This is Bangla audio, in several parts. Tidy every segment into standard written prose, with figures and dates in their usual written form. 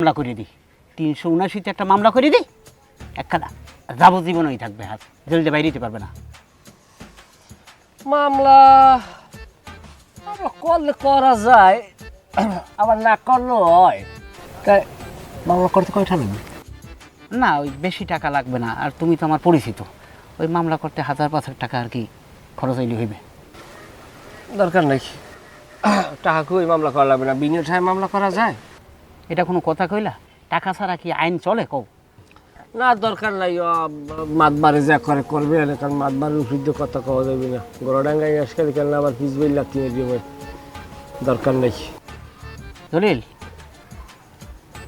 মামলা করে দিই 379-তে একটা মামলা করে দিই, একখানা যাবজ্জীবনই থাকবে, হাত জেলতে বাইরে দিতে পারবে না। মামলা করলে করা যায়, আবার না করলেও হয়। তাই মামলা করতে কয়টা লাগবে? না ওই বেশি টাকা লাগবে না, আর তুমি তো আমার পরিচিত, ওই মামলা করতে 1000-5,000 টাকা আর কি খরচ হইলে হইবে। দরকার নেই, টাকা কই মামলা করা লাগবে না, বিনা টাকায় মামলা করা যায়। এটা কোনো কথা কইলা? টাকা ছাড়া কি আইন চলে কও? না দরকার নাই, মাতবারে যা করে করবে, কারণ মাতবারের উপর দিয়ে কথা কওয়া যাবে না। গড়াডাঙ্গায় আজকাল কেন আবার পিছবেই লাগতে দিবে, দরকার নেই। জলিল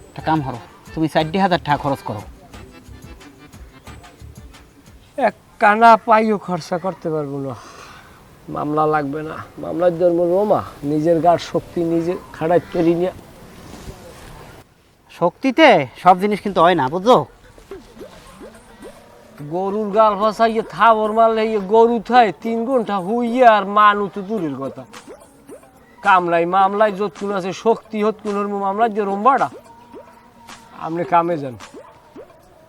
একটা কাম করো, তুমি 40,000 টাকা খরচ করো। এক কানা পাইও খরচা করতে পারবো না, মামলা লাগবে না। মামলার জন্ম রোমা, নিজের গার শক্তি নিজে খাড়াই তৈরি নিয়ে। শক্তিতে সব জিনিস কিন্তু হয় না, বুঝছো? গরুর গাল ফাঁসাইয়ে থাবর মারলে গরু থায় 3 ঘন্টা হুইয়ে, আর মানু তো দূরের কথা। কামলাই মামলায় যতক্ষণ আছে শক্তি হতক্ষণের মামলায় যে রোম্বাটা আপনি কামে যান।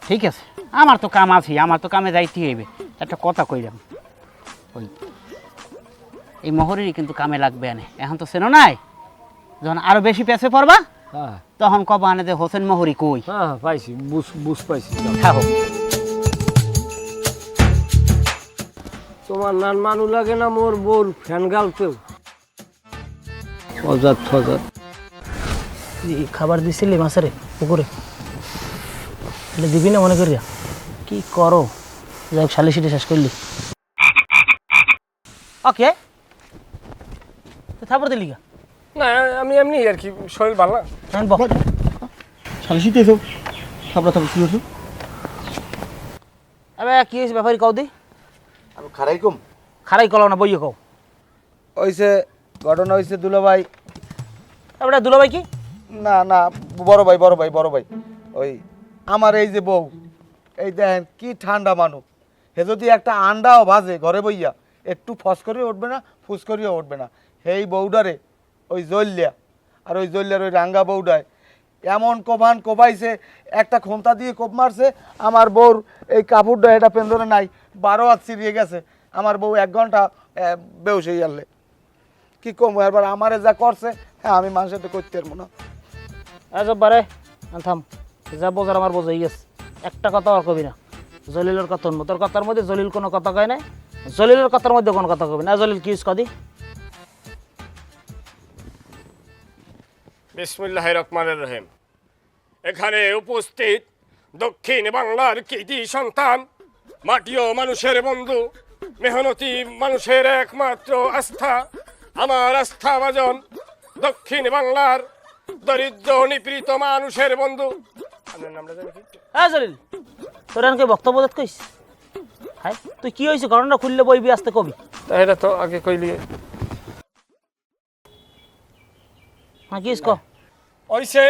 ঠিক আছে, আমার তো কাম আছে, আমার তো কামে যাইতে হইবে। একটা কথা কইলাম, ওই এই মোহরেরই কিন্তু কামে লাগবে আনে, এখন তো চেনো নাই, যখন আরো বেশি পেছে পড়বা হ্যাঁ তখন কবা আনে যে হোসেন মোহরি কই। হ্যাঁ পাইছি, বুঝ পাইছি। খাও। তোমার নান মানু লাগে না মোর বোর ফ্যান গালতেও অজাত ফজাত। খাবার দিছিলি মাছেরে পুকুরে, তাহলে দিবি না মনে করিয়া? কি করো, যাই সালিশিটা শেষ করলি। ওকে, থাপড় দিলি গা? না আমি এমনি আর কি, শরীর ভালো না। সালিশিতে এসো, থাপড়া থাপড় শুরু হতো। এবার কি হয়েছে ব্যাপারী কও দি? আমি খারাই কম খারাই কলাও না, বইয়ে কও। হইছে, ঘটনা হইছে দুলাভাই। এবার দুলাভাই কি? না না, বড় ভাই ওই আমার এই যে বউ, এই দেখেন কি ঠান্ডা মানুষ, হে যদি একটা আন্ডাও ভাজে ঘরে বইয়া একটু ফস করিয়ে উঠবে না, ফুস করিয়ে উঠবে না। সেই বউডারে ওই জল্লিয়া, আর ওই জল্লিয়ার ওই রাঙ্গা বউডায় এমন কোবাইছে, একটা খোঁতা দিয়ে কোপ মারছে। আমার বউর এই কাপড়টা এটা পেন্দরে নাই, 12 হাত ছিঁড়িয়ে গেছে। আমার বউ 1 ঘন্টা বেউস হয়ে গেলে কি কম, এবার আমারে যা করছে, হ্যাঁ আমি মানুষের তো করতে পারবো না। বারে থাম, যা বোঝার আমার বোঝাই গেছে, একটা কথা আর কবি না। জলিলের কথা অন্য, তোর কথার মধ্যে জলিল কোনো কথা কয় নাই, জলিলের কথার মধ্যে কোনো কথা কবি না। জলিল কি কদি? বিসমিল্লাহির রহমানির রহিম। এখানে উপস্থিত দক্ষিণ বাংলার কৃতি সন্তান, মাটি ও মানুষের বন্ধু, মেহনতি মানুষের একমাত্র আস্থা, আমার আস্থা ভাজন দক্ষিণ বাংলার দরিদ্র নিপীড়িত মানুষের বন্ধু। আপনার নামটা জানি কি? হ্যাঁ জলিল, তোর এনকে বক্তব্য দিত কইস? হ্যাঁ তুই কি হয়েছে ঘটনা খুললে বইবি, আসতে কবি। তা এটা তো আগে কইলি। হ্যাঁ কি ক? ওইসে